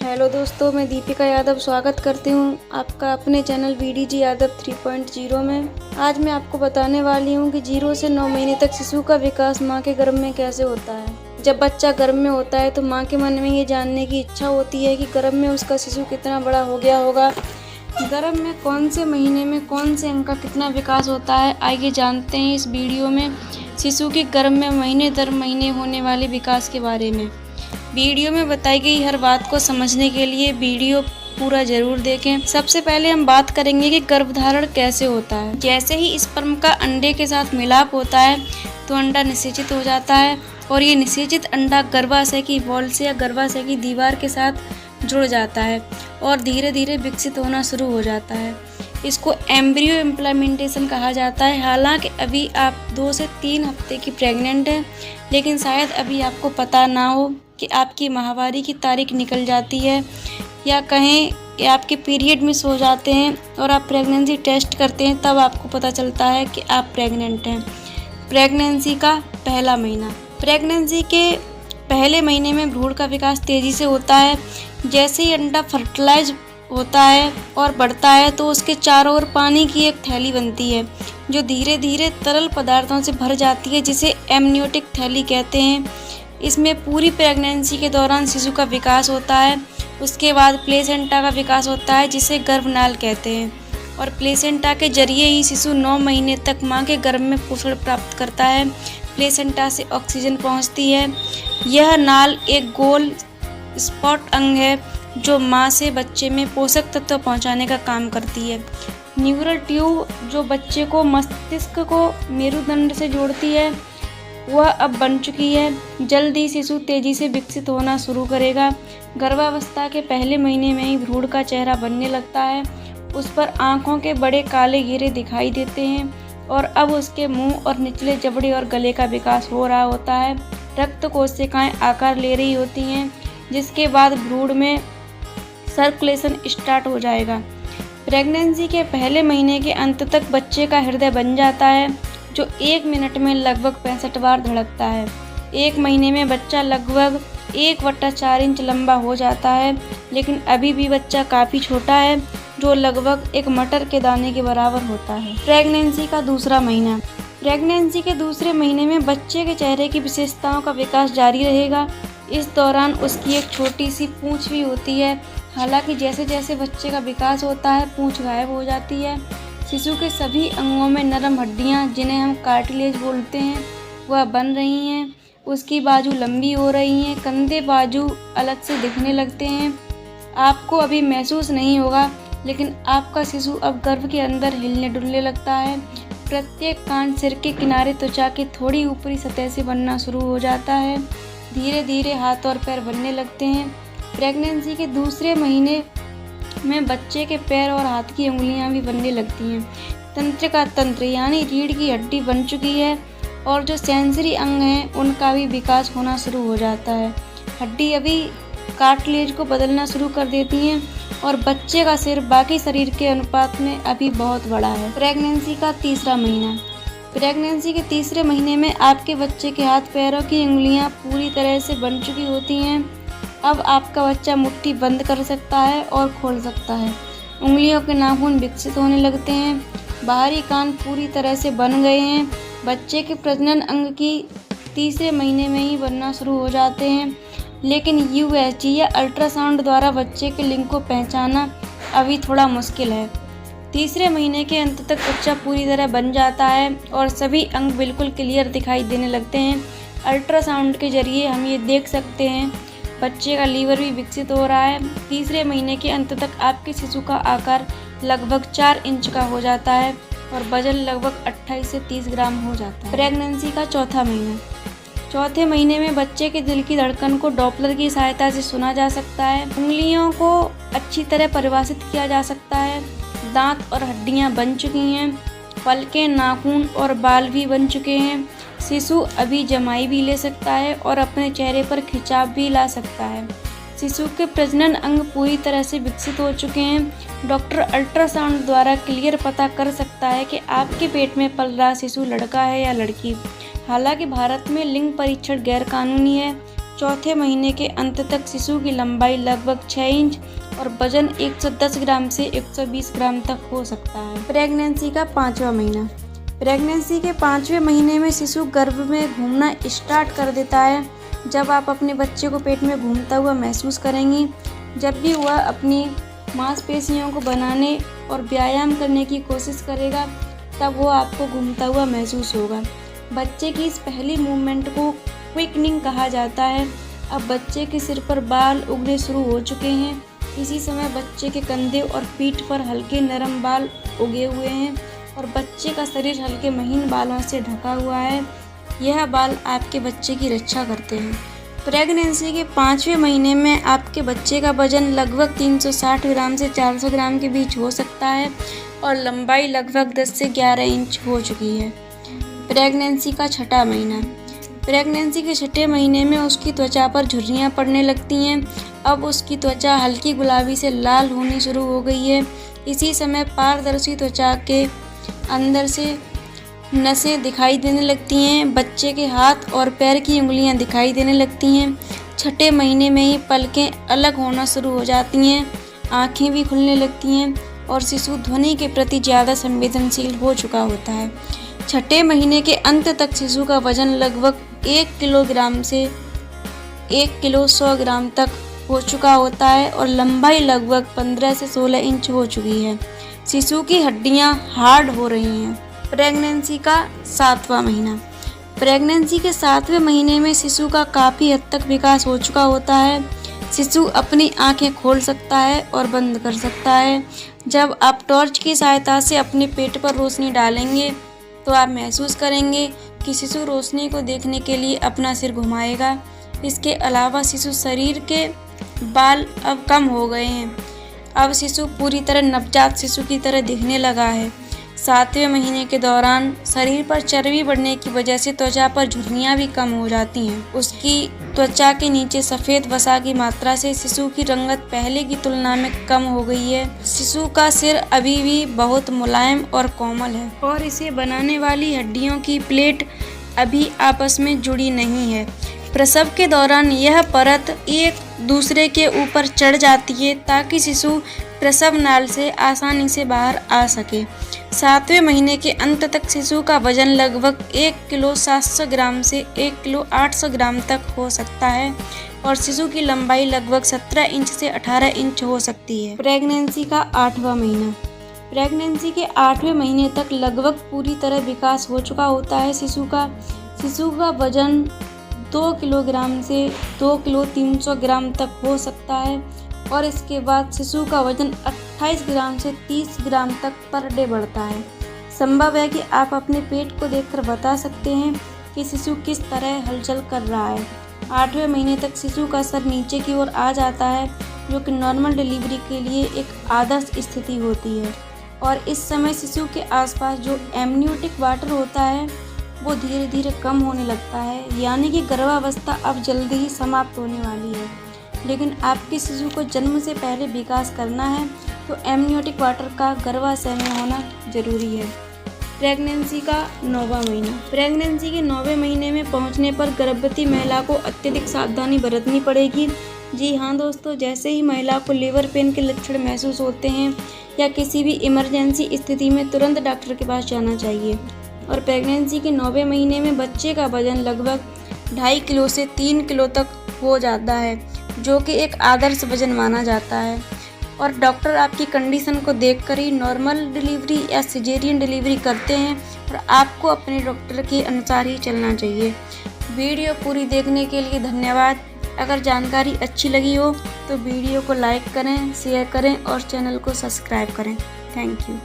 Hello दोस्तों, मैं दीपिका यादव स्वागत करती हूँ आपका अपने चैनल VDG यादव 3.0 में। आज मैं आपको बताने वाली हूँ कि 0 से 9 महीने तक शिशु का विकास माँ के गर्भ में कैसे होता है। जब बच्चा गर्भ में होता है तो माँ के मन में ये जानने की इच्छा होती है कि गर्भ में उसका शिशु कितना बड़ा हो गया होगा। गर्भ में कौन से महीने में कौन से अंग का कितना विकास होता है, आइए जानते हैं इस वीडियो में शिशु के गर्भ में महीने दर महीने होने वाले विकास के बारे में। वीडियो में बताई गई हर बात को समझने के लिए वीडियो पूरा जरूर देखें। सबसे पहले हम बात करेंगे कि गर्भधारण कैसे होता है। जैसे ही स्पर्म का अंडे के साथ मिलाप होता है तो अंडा निषेचित हो जाता है और ये निषेचित अंडा गर्भाशय की वॉल से या गर्भाशय की दीवार के साथ जुड़ जाता है और धीरे धीरे विकसित होना शुरू हो जाता है। इसको एम्ब्रियो इम्प्लीमेंटेशन कहा जाता है। हालांकि अभी आप 2 से 3 हफ्ते की प्रेग्नेंट हैं, लेकिन शायद अभी आपको पता ना हो कि आपकी माहवारी की तारीख निकल जाती है या कहें कि आपके पीरियड मिस हो जाते हैं और आप प्रेगनेंसी टेस्ट करते हैं, तब आपको पता चलता है कि आप प्रेग्नेंट हैं। प्रेगनेंसी का पहला महीना। प्रेगनेंसी के पहले महीने में भ्रूण का विकास तेज़ी से होता है। जैसे ही अंडा फर्टिलाइज होता है और बढ़ता है तो उसके चारों ओर पानी की एक थैली बनती है जो धीरे धीरे तरल पदार्थों से भर जाती है, जिसे एमनियोटिक थैली कहते हैं। इसमें पूरी प्रेगनेंसी के दौरान शिशु का विकास होता है। उसके बाद प्लेसेंटा का विकास होता है, जिसे गर्भनाल कहते हैं, और प्लेसेंटा के जरिए ही शिशु 9 महीने तक मां के गर्भ में पोषण प्राप्त करता है। प्लेसेंटा से ऑक्सीजन पहुंचती है। यह नाल एक गोल स्पॉट अंग है जो मां से बच्चे में पोषक तत्व पहुंचाने का काम करती है। न्यूरल ट्यूब जो बच्चे को मस्तिष्क को मेरुदंड से जोड़ती है, वह अब बन चुकी है। जल्द ही शिशु तेजी से विकसित होना शुरू करेगा। गर्भावस्था के पहले महीने में ही भ्रूण का चेहरा बनने लगता है। उस पर आँखों के बड़े काले घेरे दिखाई देते हैं और अब उसके मुंह और निचले जबड़े और गले का विकास हो रहा होता है। रक्त कोशिकाएं आकार ले रही होती हैं, जिसके बाद भ्रूण में सर्कुलेशन स्टार्ट हो जाएगा। प्रेगनेंसी के पहले महीने के अंत तक बच्चे का हृदय बन जाता है, जो 1 मिनट में लगभग 65 बार धड़कता है। 1 महीने में बच्चा लगभग 1/4 इंच लंबा हो जाता है, लेकिन अभी भी बच्चा काफ़ी छोटा है, जो लगभग एक मटर के दाने के बराबर होता है। प्रेगनेंसी का दूसरा महीना। प्रेगनेंसी के दूसरे महीने में बच्चे के चेहरे की विशेषताओं का विकास जारी रहेगा। इस दौरान उसकी एक छोटी सी पूँछ भी होती है। हालांकि जैसे जैसे बच्चे का विकास होता है, पूँछ गायब हो जाती है। शिशु के सभी अंगों में नरम हड्डियां, जिन्हें हम कार्टिलेज बोलते हैं, वह बन रही हैं। उसकी बाजू लंबी हो रही हैं। कंधे बाजू अलग से दिखने लगते हैं। आपको अभी महसूस नहीं होगा, लेकिन आपका शिशु अब गर्भ के अंदर हिलने डुलने लगता है। प्रत्येक कान सिर के किनारे त्वचा की थोड़ी ऊपरी सतह से बनना शुरू हो जाता है। धीरे धीरे हाथ और पैर बनने लगते हैं। प्रेगनेंसी के दूसरे महीने में बच्चे के पैर और हाथ की उंगलियां भी बनने लगती हैं। तंत्रिका तंत्र यानी रीढ़ की हड्डी बन चुकी है और जो सेंसरी अंग हैं उनका भी विकास होना शुरू हो जाता है। हड्डी अभी कार्टिलेज को बदलना शुरू कर देती हैं और बच्चे का सिर बाकी शरीर के अनुपात में अभी बहुत बड़ा है। प्रेगनेंसी का तीसरा महीना। प्रेगनेंसी के तीसरे महीने में आपके बच्चे के हाथ पैरों की उंगलियां पूरी तरह से बन चुकी होती हैं। अब आपका बच्चा मुट्ठी बंद कर सकता है और खोल सकता है। उंगलियों के नाखून विकसित होने लगते हैं। बाहरी कान पूरी तरह से बन गए हैं। बच्चे के प्रजनन अंग की तीसरे महीने में ही बनना शुरू हो जाते हैं, लेकिन USG या अल्ट्रासाउंड द्वारा बच्चे के लिंग को पहचानना अभी थोड़ा मुश्किल है। तीसरे महीने के अंत तक बच्चा पूरी तरह बन जाता है और सभी अंग बिल्कुल क्लियर दिखाई देने लगते हैं। अल्ट्रासाउंड के जरिए हम ये देख सकते हैं बच्चे का लीवर भी विकसित हो रहा है। तीसरे महीने के अंत तक आपके शिशु का आकार लगभग 4 इंच का हो जाता है और वजन लगभग 28 से 30 ग्राम हो जाता है। प्रेगनेंसी का चौथा महीना। चौथे महीने में बच्चे के दिल की धड़कन को डॉपलर की सहायता से सुना जा सकता है। उंगलियों को अच्छी तरह परिभाषित किया जा सकता है। दांत और हड्डियां बन चुकी हैं। पलकें, नाखून और बाल भी बन चुके हैं। शिशु अभी जमाई भी ले सकता है और अपने चेहरे पर खिंचाव भी ला सकता है। शिशु के प्रजनन अंग पूरी तरह से विकसित हो चुके हैं। डॉक्टर अल्ट्रासाउंड द्वारा क्लियर पता कर सकता है कि आपके पेट में पल रहा शिशु लड़का है या लड़की। हालांकि भारत में लिंग परीक्षण गैर कानूनी है, चौथे महीने के अंत तक शिशु की लंबाई लगभग 6 इंच और वजन 110 ग्राम से 120 ग्राम तक हो सकता है। प्रेगनेंसी का 5वां महीना। प्रेगनेंसी के 5वें महीने में शिशु गर्भ में घूमना स्टार्ट कर देता है। जब आप अपने बच्चे को पेट में घूमता हुआ महसूस करेंगी, जब भी वह अपनी मांसपेशियों को बनाने और व्यायाम करने की कोशिश करेगा, तब वो आपको घूमता हुआ महसूस होगा। बच्चे की इस पहली मूवमेंट को क्विकनिंग कहा जाता है। अब बच्चे के सिर पर बाल उगने शुरू हो चुके हैं। इसी समय बच्चे के कंधे और पीठ पर हल्के नरम बाल उगे हुए हैं और बच्चे का शरीर हल्के महीन बालों से ढका हुआ है। यह बाल आपके बच्चे की रक्षा करते हैं। प्रेगनेंसी के 5वें महीने में आपके बच्चे का वजन लगभग 360 ग्राम से 400 ग्राम के बीच हो सकता है और लंबाई लगभग 10 से 11 इंच हो चुकी है। प्रेगनेंसी का 6वां महीना। प्रेगनेंसी के 6ठे महीने में उसकी त्वचा पर झुर्रियाँ पड़ने लगती हैं। अब उसकी त्वचा हल्की गुलाबी से लाल होनी शुरू हो गई है। इसी समय पारदर्शी त्वचा के अंदर से नसें दिखाई देने लगती हैं। बच्चे के हाथ और पैर की उंगलियां दिखाई देने लगती हैं। 6ठे महीने में ही पलकें अलग होना शुरू हो जाती हैं, आँखें भी खुलने लगती हैं और शिशु ध्वनि के प्रति ज़्यादा संवेदनशील हो चुका होता है। 6ठे महीने के अंत तक शिशु का वजन लगभग 1 किलोग्राम से 1 किलो 100 ग्राम तक हो चुका होता है और लंबाई लगभग 15 से 16 इंच हो चुकी है। शिशु की हड्डियां हार्ड हो रही हैं। प्रेगनेंसी का 7वां महीना। प्रेगनेंसी के 7वें महीने में शिशु का काफ़ी हद तक विकास हो चुका होता है। शिशु अपनी आंखें खोल सकता है और बंद कर सकता है। जब आप टॉर्च की सहायता से अपने पेट पर रोशनी डालेंगे तो आप महसूस करेंगे कि शिशु रोशनी को देखने के लिए अपना सिर घुमाएगा। इसके अलावा शिशु शरीर के बाल अब कम हो गए हैं। अब शिशु पूरी तरह नवजात शिशु की तरह दिखने लगा है। 7वें महीने के दौरान शरीर पर चर्बी बढ़ने की वजह से त्वचा पर झुर्रियाँ भी कम हो जाती हैं। उसकी त्वचा के नीचे सफ़ेद वसा की मात्रा से शिशु की रंगत पहले की तुलना में कम हो गई है। शिशु का सिर अभी भी बहुत मुलायम और कोमल है और इसे बनाने वाली हड्डियों की प्लेट अभी आपस में जुड़ी नहीं है। प्रसव के दौरान यह परत एक दूसरे के ऊपर चढ़ जाती है ताकि शिशु प्रसव नाल से आसानी से बाहर आ सके। 7वें महीने के अंत तक शिशु का वजन लगभग 1 किलो 700 ग्राम से 1 किलो 800 ग्राम तक हो सकता है और शिशु की लंबाई लगभग 17 इंच से 18 इंच हो सकती है। प्रेगनेंसी का 8वां महीना। प्रेगनेंसी के 8वें महीने तक लगभग पूरी तरह विकास हो चुका होता है शिशु का वजन 2 किलोग्राम से 2 किलो 300 ग्राम तक हो सकता है और इसके बाद शिशु का वजन 28 ग्राम से 30 ग्राम तक पर डे बढ़ता है। संभव है कि आप अपने पेट को देखकर बता सकते हैं कि शिशु किस तरह हलचल कर रहा है। 8वें महीने तक शिशु का सर नीचे की ओर आ जाता है, जो कि नॉर्मल डिलीवरी के लिए एक आदर्श स्थिति होती है और इस समय शिशु के आसपास जो एमनियोटिक वाटर होता है वो धीरे धीरे कम होने लगता है, यानी कि गर्भावस्था अब जल्दी ही समाप्त होने वाली है। लेकिन आपके शिशु को जन्म से पहले विकास करना है तो एमनियोटिक वाटर का गर्भाशय में होना जरूरी है। प्रेगनेंसी का 9वां महीना। प्रेगनेंसी के 9वें महीने में पहुंचने पर गर्भवती महिला को अत्यधिक सावधानी बरतनी पड़ेगी। जी हाँ दोस्तों, जैसे ही महिला को लेबर पेन के लक्षण महसूस होते हैं या किसी भी इमरजेंसी स्थिति में तुरंत डॉक्टर के पास जाना चाहिए। और प्रेगनेंसी के 9वें महीने में बच्चे का वजन लगभग 2.5 किलो से 3 किलो तक हो जाता है, जो कि एक आदर्श वजन माना जाता है और डॉक्टर आपकी कंडीशन को देखकर ही नॉर्मल डिलीवरी या सिजेरियन डिलीवरी करते हैं और आपको अपने डॉक्टर के अनुसार ही चलना चाहिए। वीडियो पूरी देखने के लिए धन्यवाद। अगर जानकारी अच्छी लगी हो तो वीडियो को लाइक करें, शेयर करें और चैनल को सब्सक्राइब करें। Thank you.